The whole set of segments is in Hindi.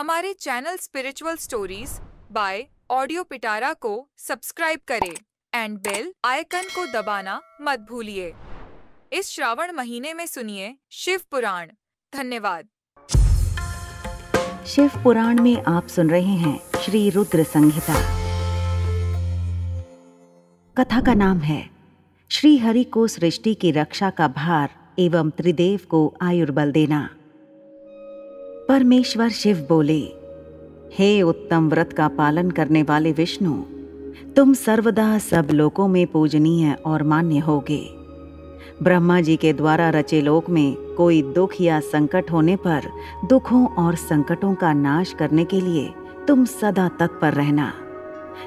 हमारे channel spiritual stories bye audio पिटारा को सब्सक्राइब करें एंड बेल आइकन को दबाना मत भूलिए। इस श्रावण महीने में सुनिए शिव पुराण। धन्यवाद। शिव पुराण में आप सुन रहे हैं श्री रुद्र संहिता। कथा का नाम है श्री हरि को सृष्टि की रक्षा का भार एवं त्रिदेव को आयुर्बल देना। परमेश्वर शिव बोले, हे उत्तम व्रत का पालन करने वाले विष्णु, तुम सर्वदा सब लोकों में पूजनीय और मान्य होगे। ब्रह्मा जी के द्वारा रचे लोक में कोई दुख या संकट होने पर दुखों और संकटों का नाश करने के लिए तुम सदा तत्पर रहना।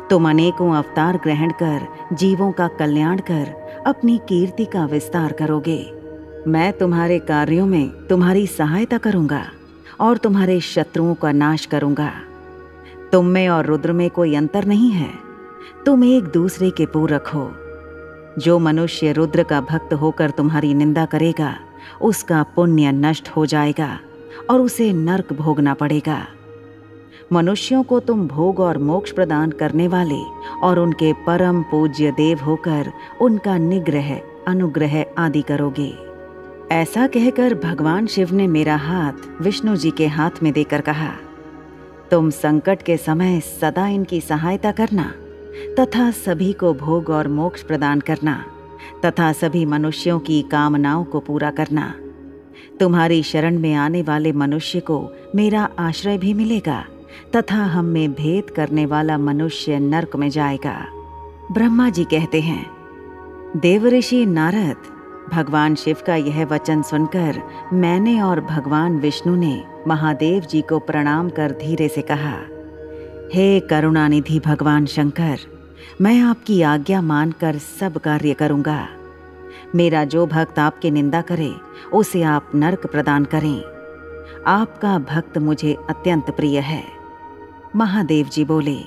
तुम अनेकों अवतार ग्रहण कर जीवों का कल्याण कर अपनी कीर्ति का विस्तार करोगे। मैं तुम्हारे कार्यों में तुम्हारी सहायता करूंगा और तुम्हारे शत्रुओं का नाश करूंगा। तुम में और रुद्र में कोई अंतर नहीं है, तुम एक दूसरे के पूरक हो। जो मनुष्य रुद्र का भक्त होकर तुम्हारी निंदा करेगा उसका पुण्य नष्ट हो जाएगा और उसे नरक भोगना पड़ेगा। मनुष्यों को तुम भोग और मोक्ष प्रदान करने वाले और उनके परम पूज्य देव होकर उनका निग्रह अनुग्रह आदि करोगे। ऐसा कहकर भगवान शिव ने मेरा हाथ विष्णु जी के हाथ में देकर कहा, तुम संकट के समय सदा इनकी सहायता करना तथा सभी को भोग और मोक्ष प्रदान करना तथा सभी मनुष्यों की कामनाओं को पूरा करना। तुम्हारी शरण में आने वाले मनुष्य को मेरा आश्रय भी मिलेगा तथा हम में भेद करने वाला मनुष्य नरक में जाएगा। ब्रह्मा जी कहते हैं, देवऋषि नारद, भगवान शिव का यह वचन सुनकर मैंने और भगवान विष्णु ने महादेव जी को प्रणाम कर धीरे से कहा, हे करुणानिधि भगवान शंकर, मैं आपकी आज्ञा मानकर सब कार्य करूंगा। मेरा जो भक्त आपकी निंदा करे उसे आप नरक प्रदान करें। आपका भक्त मुझे अत्यंत प्रिय है। महादेव जी बोले,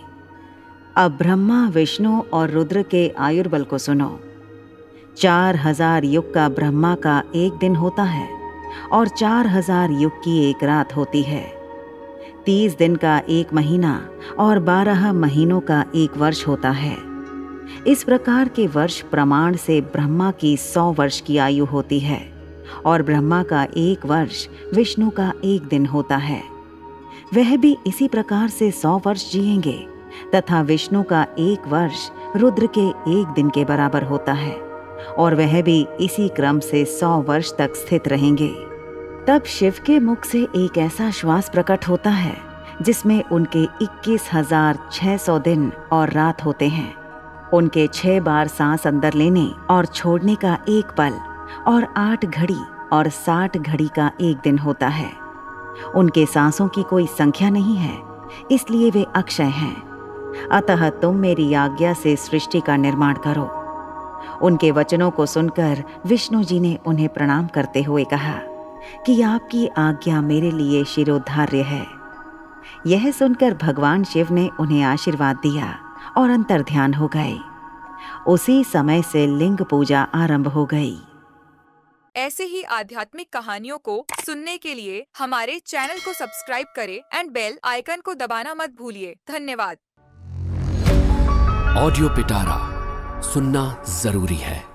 अब ब्रह्मा विष्णु और रुद्र के आयुर्बल को सुनो। 4000 युग का ब्रह्मा का एक दिन होता है और 4000 युग की एक रात होती है। 30 दिन का एक महीना और 12 महीनों का एक वर्ष होता है। इस प्रकार के वर्ष प्रमाण से ब्रह्मा की 100 वर्ष की आयु होती है और ब्रह्मा का एक वर्ष विष्णु का एक दिन होता है। वह भी इसी प्रकार से 100 वर्ष जिएंगे तथा विष्णु का एक वर्ष रुद्र के एक दिन के बराबर होता है और वह भी इसी क्रम से 100 वर्ष तक स्थित रहेंगे। तब शिव के मुख से एक ऐसा श्वास प्रकट होता है जिसमें उनके 21,600 दिन और रात होते हैं। उनके 6 बार सांस अंदर लेने और छोड़ने का एक पल और 8 घड़ी और 60 घड़ी का एक दिन होता है। उनके सांसों की कोई संख्या नहीं है, इसलिए वे अक्षय हैं। अतः तुम मेरी आज्ञा से सृष्टि का निर्माण करो। उनके वचनों को सुनकर विष्णु जी ने उन्हें प्रणाम करते हुए कहा कि आपकी आज्ञा मेरे लिए शिरोधार्य है। यह सुनकर भगवान शिव ने उन्हें आशीर्वाद दिया और अंतर्ध्यान हो गए। उसी समय से लिंग पूजा आरंभ हो गई। ऐसे ही आध्यात्मिक कहानियों को सुनने के लिए हमारे चैनल को सब्सक्राइब करें एंड बेल आइकन को दबाना मत भूलिए। धन्यवाद। ऑडियो पिटारा सुनना जरूरी है।